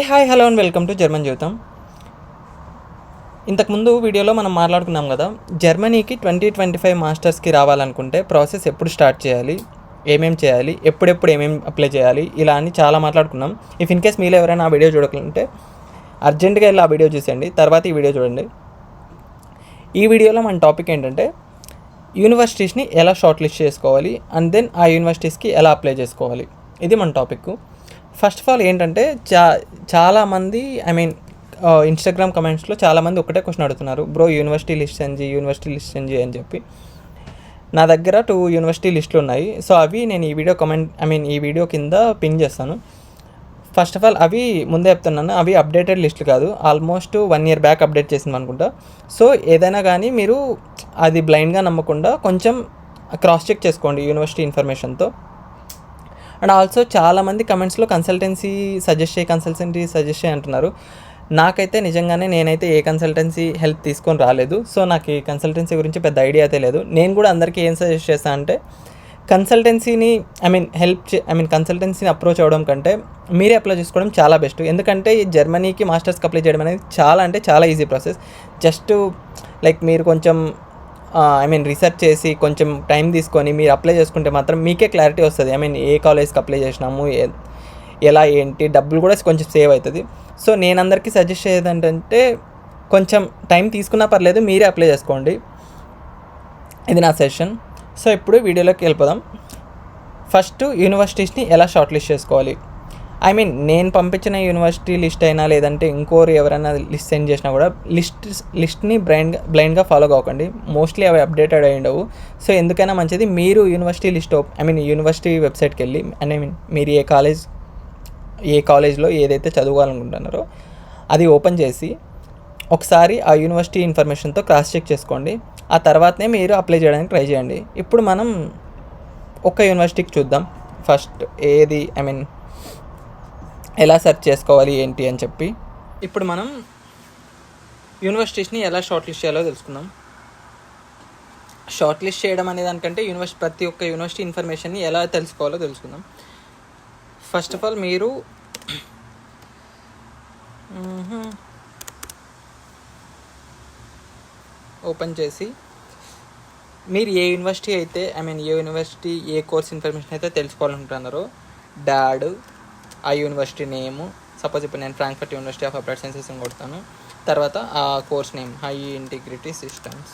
Hi hello and welcome to German జీవితం. ఇంతకుముందు వీడియోలో మనం మాట్లాడుకున్నాం కదా, జర్మనీకి 2025 మాస్టర్స్కి రావాలనుకుంటే ప్రాసెస్ ఎప్పుడు స్టార్ట్ చేయాలి, ఏమేమి చేయాలి, ఎప్పుడెప్పుడు ఏమేమి అప్లై చేయాలి, ఇలా అని చాలా మాట్లాడుకున్నాం. ఇఫ్ ఇన్ కేస్ మీలో ఎవరైనా ఆ వీడియో చూడకుంటే అర్జెంటుగా వెళ్ళి ఆ వీడియో చూసేయండి, తర్వాత ఈ వీడియో చూడండి. ఈ వీడియోలో మన టాపిక్ ఏంటంటే యూనివర్సిటీస్ని ఎలా షార్ట్ లిస్ట్ చేసుకోవాలి అండ్ దెన్ ఆ యూనివర్సిటీస్కి ఎలా అప్లై చేసుకోవాలి, ఇది మన టాపిక్. ఫస్ట్ ఆఫ్ ఆల్ ఏంటంటే చాలామంది ఇన్స్టాగ్రామ్ కమెంట్స్లో చాలామంది ఒకటే క్వశ్చన్ అడుగుతున్నారు, బ్రో యూనివర్సిటీ లిస్ట్ సెండ్ చేయి అని చెప్పి. నా దగ్గర 2 యూనివర్సిటీ లిస్టులు ఉన్నాయి. సో అవి నేను ఈ వీడియో కింద పిన్ చేస్తాను. ఫస్ట్ ఆఫ్ ఆల్ అవి ముందే చెప్తున్నాను, అవి అప్డేటెడ్ లిస్టులు కాదు, ఆల్మోస్ట్ 1 year బ్యాక్ అప్డేట్ చేసింది అనుకుంటా. సో ఏదైనా కానీ మీరు అది బ్లైండ్గా నమ్మకుండా కొంచెం క్రాస్ చెక్ చేసుకోండి యూనివర్సిటీ ఇన్ఫర్మేషన్తో. అండ్ ఆల్సో చాలామంది కమెంట్స్లో కన్సల్టెన్సీ సజెస్ట్ చేయి అంటున్నారు. నాకైతే నిజంగానే నేనైతే ఏ కన్సల్టెన్సీ హెల్ప్ తీసుకొని రాలేదు. సో నాకు ఈ కన్సల్టెన్సీ గురించి పెద్ద ఐడియా అయితే లేదు. నేను కూడా అందరికీ ఏం సజెస్ట్ చేస్తాను అంటే, కన్సల్టెన్సీని కన్సల్టెన్సీని అప్రోచ్ అవ్వడం కంటే మీరే అప్లై చేసుకోవడం చాలా బెస్ట్. ఎందుకంటే ఈ జర్మనీకి మాస్టర్స్కి అప్లై చేయడం అనేది చాలా ఈజీ ప్రాసెస్. జస్ట్ లైక్ మీరు కొంచెం రీసెర్చ్ చేసి కొంచెం టైం తీసుకొని మీరు అప్లై చేసుకుంటే మాత్రం మీకే క్లారిటీ వస్తుంది. ఏ కాలేజ్కి అప్లై చేసినాము, ఎలా ఏంటి, డబ్బులు కూడా కొంచెం సేవ్ అవుతుంది. సో నేను అందరికీ సజెస్ట్ చేసేది ఏంటంటే, కొంచెం టైం తీసుకున్నా పర్లేదు, మీరే అప్లై చేసుకోండి. ఇది నా సెషన్. సో ఇప్పుడు వీడియోలోకి వెళ్ళిపోదాం. ఫస్ట్ యూనివర్సిటీస్ని ఎలా షార్ట్ లిస్ట్ చేసుకోవాలి. నేను పంపించిన యూనివర్సిటీ లిస్ట్ అయినా లేదంటే ఇంకోరు ఎవరైనా లిస్ట్ సెండ్ చేసినా కూడా లిస్ట్ని బ్లైండ్గా ఫాలో కాకండి. మోస్ట్లీ అవి అప్డేటెడ్ అయి ఉండవు. సో ఎందుకైనా మంచిది మీరు యూనివర్సిటీ లిస్ట్ యూనివర్సిటీ వెబ్సైట్కి వెళ్ళి మీరు ఏ కాలేజ్లో ఏదైతే చదవాలనుకుంటున్నారో అది ఓపెన్ చేసి ఒకసారి ఆ యూనివర్సిటీ ఇన్ఫర్మేషన్తో క్రాస్ చెక్ చేసుకోండి. ఆ తర్వాతనే మీరు అప్లై చేయడానికి ట్రై చేయండి. ఇప్పుడు మనం ఒక యూనివర్సిటీకి చూద్దాం. ఫస్ట్ ఏది ఎలా సెర్చ్ చేసుకోవాలి ఏంటి అని చెప్పి. ఇప్పుడు మనం యూనివర్సిటీస్ని ఎలా షార్ట్ లిస్ట్ చేయాలో తెలుసుకుందాం. షార్ట్ లిస్ట్ చేయడం అనే దానికంటే ప్రతి ఒక్క యూనివర్సిటీ ఇన్ఫర్మేషన్ని ఎలా తెలుసుకోవాలో తెలుసుకుందాం. ఫస్ట్ ఆఫ్ ఆల్ మీరు ఓపెన్ చేసి మీరు ఏ యూనివర్సిటీ ఏ కోర్స్ ఇన్ఫర్మేషన్ అయితే తెలుసుకోవాలనుకుంటున్నారో డాడ్, ఆ యూనివర్సిటీ నేము, సపోజ్ ఇప్పుడు నేను Frankfurt university of applied sciences అని కొడతాను. తర్వాత ఆ course name high integrity systems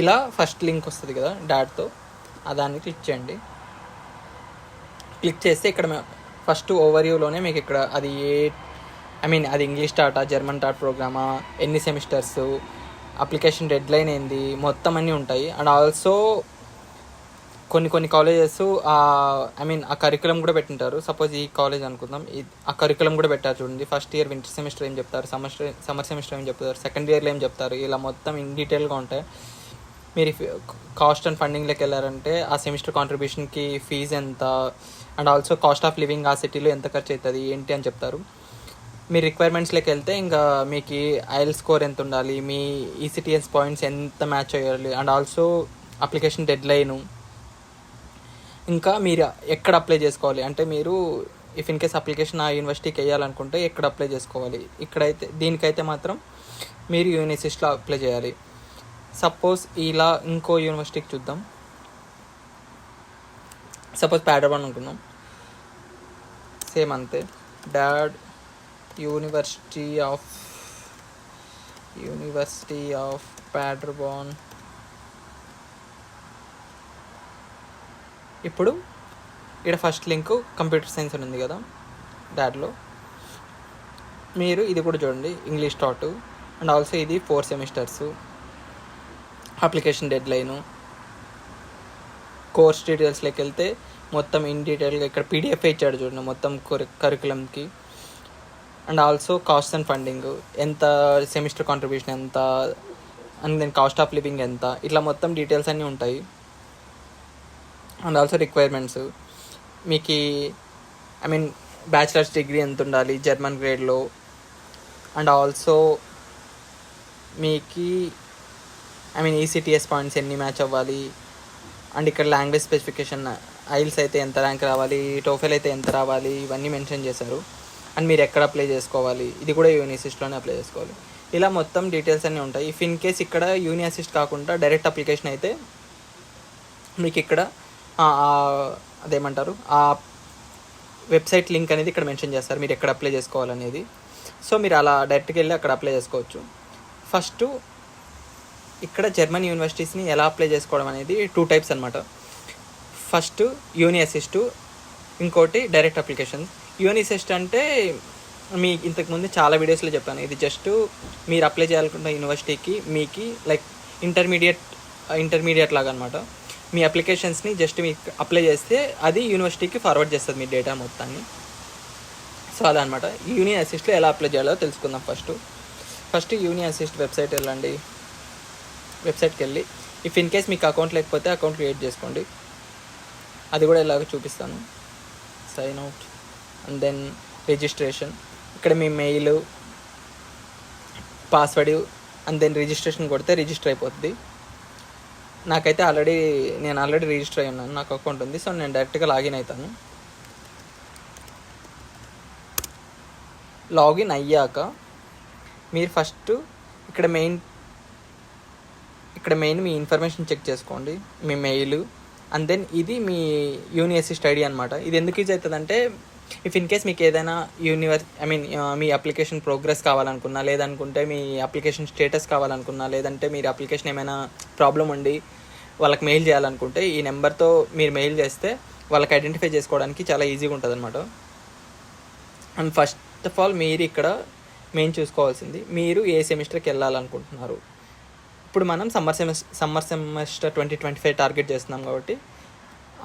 ఇలా ఫస్ట్ లింక్ వస్తుంది కదా డాట్తో, దాన్ని క్లిక్ చేయండి. క్లిక్ చేస్తే ఇక్కడ ఫస్ట్ ఓవర్వ్యూలోనే మీకు ఇక్కడ అది అది ఇంగ్లీష్ టాటా, జర్మన్ టాట్ ప్రోగ్రామా, ఎన్ని సెమిస్టర్స్, అప్లికేషన్ డెడ్ లైన్ ఏంది, మొత్తం అన్నీ ఉంటాయి. అండ్ ఆల్సో కొన్ని కాలేజెస్ ఆ కరికులం కూడా పెట్టింటారు. సపోజ్ ఈ కాలేజ్ అనుకుందాం, ఆ కరికులం కూడా పెట్టారు చూడండి. ఫస్ట్ ఇయర్ వింటర్ సెమిస్టర్ ఏం చెప్తారు, సమ్మర్ సెమిస్టర్ ఏం చెప్తారు, సెకండ్ ఇయర్లో ఏం చెప్తారు, ఇలా మొత్తం ఇన్ డీటెయిల్గా ఉంటాయి. మీరు కాస్ట్ అండ్ ఫండింగ్లోకి వెళ్ళారంటే ఆ సెమిస్టర్ కాంట్రిబ్యూషన్కి ఫీజు ఎంత, and also cost of living ఆ సిటీలో ఎంత ఖర్చు అవుతుంది ఏంటి అని చెప్తారు. మీ రిక్వైర్మెంట్స్లోకి వెళ్తే ఇంకా మీకు ఐఎల్ స్కోర్ ఎంత ఉండాలి, మీ ఈసీటీఎస్ పాయింట్స్ ఎంత మ్యాచ్ అయ్యాలి, and also application deadline, ఇంకా మీరు ఎక్కడ అప్లై చేసుకోవాలి అంటే మీరు ఇఫ్ ఇన్ కేస్ అప్లికేషన్ ఆ యూనివర్సిటీకి వేయాలనుకుంటే ఎక్కడ అప్లై చేసుకోవాలి. దీనికైతే మాత్రం మీరు యూనిసిస్ట్లో అప్లై చేయాలి. సపోజ్ ఇలా ఇంకో యూనివర్సిటీకి చూద్దాం. సపోజ్ ప్యాడర్బాన్ అనుకుందాం, సేమ్ అంతే, డాడ్ యూనివర్సిటీ ఆఫ్ ప్యాడర్బాన్. ఇప్పుడు ఇక్కడ ఫస్ట్ లింక్ కంప్యూటర్ సైన్స్ అని ఉంది కదా డాట్లో, మీరు ఇది కూడా చూడండి, ఇంగ్లీష్ టాట్, అండ్ ఆల్సో ఇది 4 semesters, application deadline, course డీటెయిల్స్లోకి వెళ్తే మొత్తం ఇన్ డీటెయిల్గా ఇక్కడ పీడిఎఫ్ ఇచ్చాడు చూడండి మొత్తం కరికులంకి, and also cost and funding ఎంత, సెమిస్టర్ కాంట్రిబ్యూషన్ ఎంత, and then cost of living ఎంత, ఇట్లా మొత్తం డీటెయిల్స్ అన్నీ ఉంటాయి. అండ్ ఆల్సో రిక్వైర్మెంట్స్, మీకు బ్యాచిలర్స్ డిగ్రీ ఎంత ఉండాలి జర్మన్ గ్రేడ్లో, అండ్ ఆల్సో మీకు ఈసీటీఎస్ పాయింట్స్ ఎన్ని మ్యాచ్ అవ్వాలి, అండ్ ఇక్కడ లాంగ్వేజ్ స్పెసిఫికేషన్ ఐల్స్ అయితే ఎంత ర్యాంక్ రావాలి, టోఫెల్ అయితే ఎంత రావాలి, ఇవన్నీ మెన్షన్ చేశారు. అండ్ మీరు ఎక్కడ అప్లై చేసుకోవాలి, ఇది కూడా యూని అసిస్ట్లోనే అప్లై చేసుకోవాలి. ఇలా మొత్తం డీటెయిల్స్ అన్నీ ఉంటాయి. ఇఫ్ ఇన్ కేస్ ఇక్కడ యూని అసిస్ట్ కాకుండా డైరెక్ట్ అప్లికేషన్ అయితే మీకు ఇక్కడ అదేమంటారు ఆ వెబ్సైట్ లింక్ అనేది ఇక్కడ మెన్షన్ చేస్తారు, మీరు ఎక్కడ అప్లై చేసుకోవాలనేది. సో మీరు అలా డైరెక్ట్గా వెళ్ళి అక్కడ అప్లై చేసుకోవచ్చు. ఫస్ట్ ఇక్కడ జర్మన్ యూనివర్సిటీస్ని ఎలా అప్లై చేసుకోవడం అనేది 2 టైప్స్ అనమాట. ఫస్ట్ యూని అసిస్ట్, ఇంకోటి డైరెక్ట్ అప్లికేషన్. యూని అసిస్ట్ అంటే మీ ఇంతకుముందు చాలా వీడియోస్లో చెప్పాను, ఇది జస్ట్ మీరు అప్లై చేయాలనుకున్న యూనివర్సిటీకి మీకు లైక్ ఇంటర్మీడియట్ లాగా అనమాట. మీ అప్లికేషన్స్ని జస్ట్ మీకు అప్లై చేస్తే అది యూనివర్సిటీకి ఫార్వర్డ్ చేస్తుంది మీ డేటా మొత్తాన్ని. సో అదనమాట. యూని అసిస్ట్లో ఎలా అప్లై చేయాలో తెలుసుకుందాం. ఫస్ట్ యూని అసిస్ట్ వెబ్సైట్ వెళ్ళండి. వెబ్సైట్కి వెళ్ళి ఇఫ్ ఇన్ కేస్ మీకు అకౌంట్ లేకపోతే అకౌంట్ క్రియేట్ చేసుకోండి. అది కూడా ఎలాగో చూపిస్తాను. Sign out and then registration. ఇక్కడ మీ mail, password and then registration కొడితే రిజిస్టర్ అయిపోతుంది. నాకైతే నేను ఆల్రెడీ రిజిస్టర్ అయి ఉన్నాను, నాకు అకౌంట్ ఉంది. సో నేను డైరెక్ట్గా లాగిన్ అవుతాను. లాగిన్ అయ్యాక మీరు ఫస్ట్ ఇక్కడ మెయిన్ మీ ఇన్ఫర్మేషన్ చెక్ చేసుకోండి, మీ మెయిల్ అండ్ దెన్ ఇది మీ యూని అసిస్ట్ ఐడి అనమాట. ఇది ఎందుకు యూజ్ అవుతుందంటే ఇఫ్ ఇన్ కేస్ మీకు ఏదైనా మీ అప్లికేషన్ ప్రోగ్రెస్ కావాలనుకున్నా, లేదనుకుంటే మీ అప్లికేషన్ స్టేటస్ కావాలనుకున్నా, లేదంటే మీరు అప్లికేషన్ ఏమైనా ప్రాబ్లం ఉండి వాళ్ళకి మెయిల్ చేయాలనుకుంటే ఈ నెంబర్తో మీరు మెయిల్ చేస్తే వాళ్ళకి ఐడెంటిఫై చేసుకోవడానికి చాలా ఈజీగా ఉంటుంది అనమాట. అండ్ ఫస్ట్ ఆఫ్ ఆల్ మీరు ఇక్కడ మెయిన్ చూసుకోవాల్సింది మీరు ఏ సెమిస్టర్కి వెళ్ళాలనుకుంటున్నారు. ఇప్పుడు మనం సమ్మర్ సెమిస్టర్ 2025 టార్గెట్ చేస్తున్నాం కాబట్టి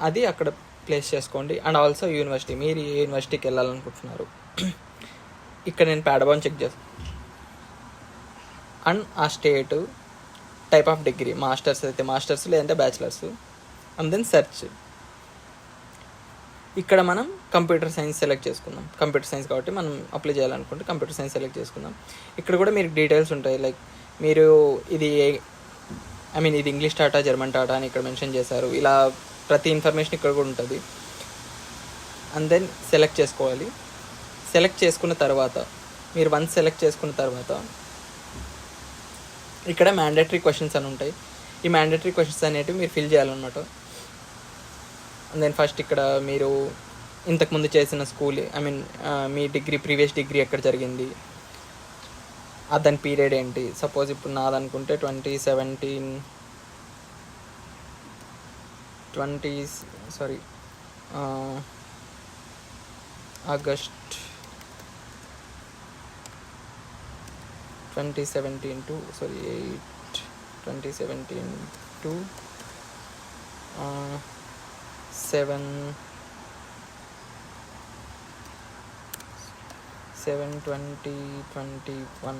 అది అక్కడ ప్లేస్ చేసుకోండి. అండ్ ఆల్సో యూనివర్సిటీ, మీరు ఏ యూనివర్సిటీకి వెళ్ళాలనుకుంటున్నారు. ఇక్కడ నేను పాడబాన్ చెక్ చేస్తాను. అండ్ ఆ state, type of degree, masters అయితే మాస్టర్స్, లేదంటే బ్యాచిలర్స్. And then search. ఇక్కడ మనం కంప్యూటర్ సైన్స్ సెలెక్ట్ చేసుకుందాం. కంప్యూటర్ సైన్స్ కాబట్టి మనం అప్లై చేయాలనుకుంటే కంప్యూటర్ సైన్స్ సెలెక్ట్ చేసుకుందాం. ఇక్కడ కూడా మీకు డీటెయిల్స్ ఉంటాయి, లైక్ మీరు ఇది ఇంగ్లీష్ టాటా, జర్మన్ టాటా అని ఇక్కడ మెన్షన్ చేశారు. ఇలా ప్రతి ఇన్ఫర్మేషన్ ఇక్కడ కూడా ఉంటుంది. అండ్ దెన్ సెలెక్ట్ చేసుకోవాలి. సెలెక్ట్ చేసుకున్న తర్వాత మీరు వన్స్ సెలెక్ట్ చేసుకున్న తర్వాత ఇక్కడ మ్యాండేటరీ క్వశ్చన్స్ అని ఉంటాయి. ఈ మ్యాండేటరీ క్వశ్చన్స్ అనేటివి మీరు ఫిల్ చేయాలన్నమాట. అండ్ దెన్ ఫస్ట్ ఇక్కడ మీరు ఇంతకుముందు చేసిన స్కూల్, మీ ప్రీవియస్ డిగ్రీ ఎక్కడ జరిగింది, దాని పీరియడ్ ఏంటి. సపోజ్ ఇప్పుడు నాదనుకుంటే 2017 to 7/2021.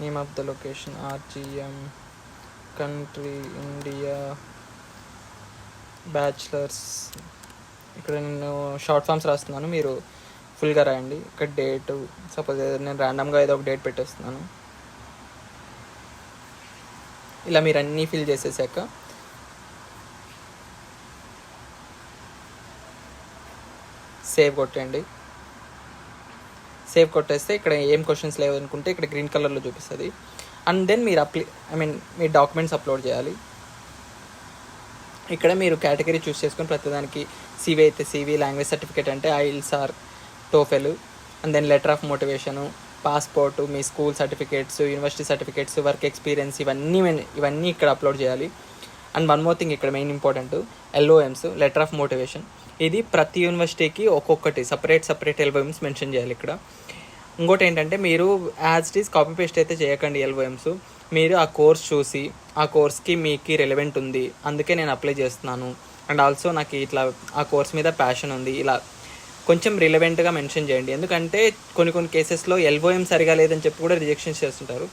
Name of the location RGM, country India, bachelors. ఇక్కడ నేను షార్ట్ ఫామ్స్ రాస్తున్నాను, మీరు ఫుల్గా రాయండి. ఇక్కడ డేటు, సపోజ్ నేను ర్యాండమ్గా ఏదో ఒక డేట్ పెట్టేస్తున్నాను. ఇలా మీరు అన్నీ ఫిల్ చేసేసాక సేవ్ కొట్టండి. సేవ్ కొట్టేస్తే ఇక్కడ ఏం క్వశ్చన్స్ లేవనుకుంటే ఇక్కడ గ్రీన్ కలర్లో చూపిస్తుంది. అండ్ దెన్ మీరు మీ డాక్యుమెంట్స్ అప్లోడ్ చేయాలి. ఇక్కడ మీరు కేటగిరీ చూస్ చేసుకొని ప్రతిదానికి CV అయితే CV, లాంగ్వేజ్ సర్టిఫికేట్ అంటే IELTS or TOEFL, and then letter of motivation, passport, మీ school certificates, university certificates, work experience, ఇవన్నీ ఇక్కడ అప్లోడ్ చేయాలి. అండ్ వన్ మోర్ థింగ్, ఇక్కడ main important LOMs, letter of motivation. ఇది ప్రతి యూనివర్సిటీకి ఒక్కొక్కటి సపరేట్ LOMs మెన్షన్ చేయాలి ఇక్కడ. ఇంకోటి ఏంటంటే మీరు as it is copy paste అయితే చేయకండి LOMs. మీరు ఆ కోర్స్ చూసి ఆ కోర్స్కి మీకు రెలవెంట్ ఉంది, అందుకే నేను అప్లై చేస్తున్నాను, అండ్ ఆల్సో నాకు ఇట్లా ఆ కోర్స్ మీద ప్యాషన్ ఉంది, ఇలా కొంచెం రిలవెంట్గా మెన్షన్ చేయండి. ఎందుకంటే కొన్ని కేసెస్లో LOM సరిగా లేదని చెప్పి కూడా రిజెక్షన్స్ చేస్తుంటారు.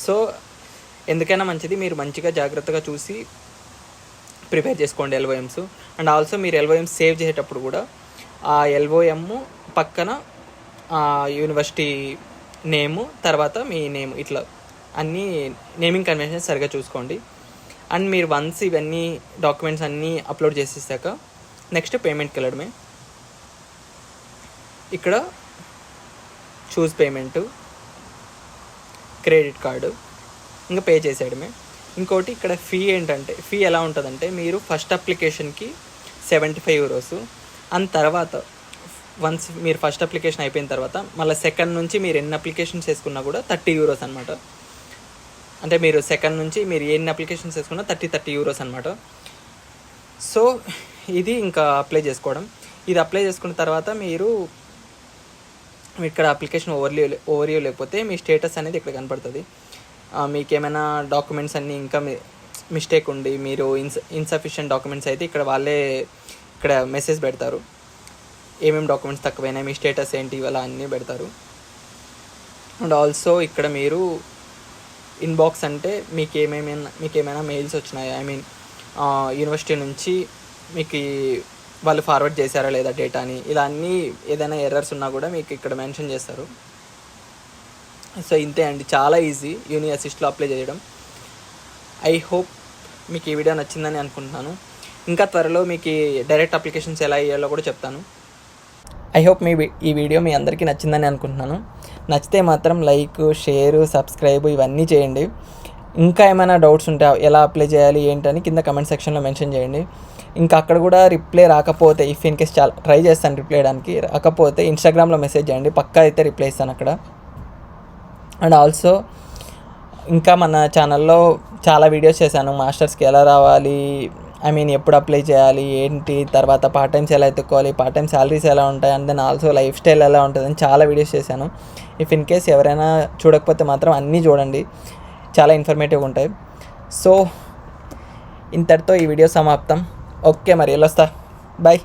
సో ఎందుకైనా మంచిది మీరు మంచిగా జాగ్రత్తగా చూసి ప్రిపేర్ చేసుకోండి LOMs. అండ్ ఆల్సో మీరు LOMs సేవ్ చేసేటప్పుడు కూడా ఆ LOM పక్కన యూనివర్సిటీ నేము, తర్వాత మీ నేమ్, ఇట్లా అన్నీ నేమింగ్ కన్వెన్షన్స్ సరిగా చూసుకోండి. అండ్ మీరు వన్స్ ఇవన్నీ డాక్యుమెంట్స్ అన్నీ అప్లోడ్ చేసేసాక నెక్స్ట్ పేమెంట్కి వెళ్ళడమే. ఇక్కడ చూస్ పేమెంటు, క్రెడిట్ కార్డు, ఇంకా పే చేసేయడమే. ఇంకోటి ఇక్కడ ఫీ ఏంటంటే, ఫీ ఎలా ఉంటుందంటే మీరు ఫస్ట్ అప్లికేషన్కి 75 euros, అండ్ తర్వాత వన్స్ మీరు ఫస్ట్ అప్లికేషన్ అయిపోయిన తర్వాత మళ్ళీ సెకండ్ నుంచి మీరు ఎన్ని అప్లికేషన్స్ వేసుకున్నా కూడా 30 euros అనమాట. అంటే మీరు సెకండ్ నుంచి మీరు ఎన్ని అప్లికేషన్స్ వేసుకున్నా 30 euros అనమాట. సో ఇది ఇంకా అప్లై చేసుకోవడం. ఇది అప్లై చేసుకున్న తర్వాత మీరు ఇక్కడ అప్లికేషన్ ఓవర్వ్యూ లేకపోతే మీ స్టేటస్ అనేది ఇక్కడ కనపడుతుంది. మీకు ఏమైనా డాక్యుమెంట్స్ అన్నీ ఇంకా మిస్టేక్ ఉండి మీరు ఇన్సఫిషియెంట్ డాక్యుమెంట్స్ అయితే ఇక్కడ వాళ్ళే ఇక్కడ మెసేజ్ పెడతారు, ఏమేమి డాక్యుమెంట్స్ తక్కువైనా, మీ స్టేటస్ ఏంటి, అలా అన్నీ పెడతారు. అండ్ ఆల్సో ఇక్కడ మీరు ఇన్బాక్స్ అంటే మీకు ఏమైనా మెయిల్స్ వచ్చినాయా, ఐ మీన్ యూనివర్సిటీ నుంచి మీకు వాళ్ళు ఫార్వర్డ్ చేశారా లేదా డేటాని, ఇలా అన్నీ ఏదైనా ఎర్రర్స్ ఉన్నా కూడా మీకు ఇక్కడ మెన్షన్ చేస్తారు. సో ఇంతే అండి, చాలా ఈజీ యూని అసిస్ట్లో అప్లై చేయడం. ఐ హోప్ మీకు ఈ వీడియో నచ్చిందని అనుకుంటున్నాను. ఇంకా త్వరలో మీకు డైరెక్ట్ అప్లికేషన్స్ ఎలా అయ్యాలో కూడా చెప్తాను. ఐ హోప్ ఈ వీడియో మీ అందరికీ నచ్చిందని అనుకుంటున్నాను. నచ్చితే మాత్రం లైక్, షేర్, సబ్స్క్రైబ్ ఇవన్నీ చేయండి. ఇంకా ఏమైనా డౌట్స్ ఉంటే ఎలా అప్లై చేయాలి ఏంటని కింద కమెంట్ సెక్షన్లో మెన్షన్ చేయండి. ఇంకా అక్కడ కూడా రిప్లై రాకపోతే, ఇఫ్ ఇన్ కేస్ చాలా ట్రై చేస్తాను రిప్లై చేయడానికి, రాకపోతే ఇన్స్టాగ్రామ్లో మెసేజ్ చేయండి, పక్కా అయితే రిప్లై ఇస్తాను అక్కడ. అండ్ ఆల్సో ఇంకా మన ఛానల్లో చాలా వీడియోస్ చేశాను, మాస్టర్స్కి ఎలా రావాలి, ఐ మీన్ ఎప్పుడు అప్లై చేయాలి ఏంటి, తర్వాత పార్ట్ టైమ్స్ ఎలా ఎత్తుకోవాలి, పార్ట్ టైం శాలరీస్ ఎలా ఉంటాయి, and then also lifestyle ఎలా ఉంటుందని చాలా వీడియోస్ చేశాను. ఇఫ్ ఇన్ కేస్ ఎవరైనా చూడకపోతే మాత్రం అన్నీ చూడండి, చాలా ఇన్ఫర్మేటివ్గా ఉంటాయి. సో ఇంతటితో ఈ వీడియో సమాప్తం. ఓకే, మరి వెళ్ళొస్తా, బాయ్.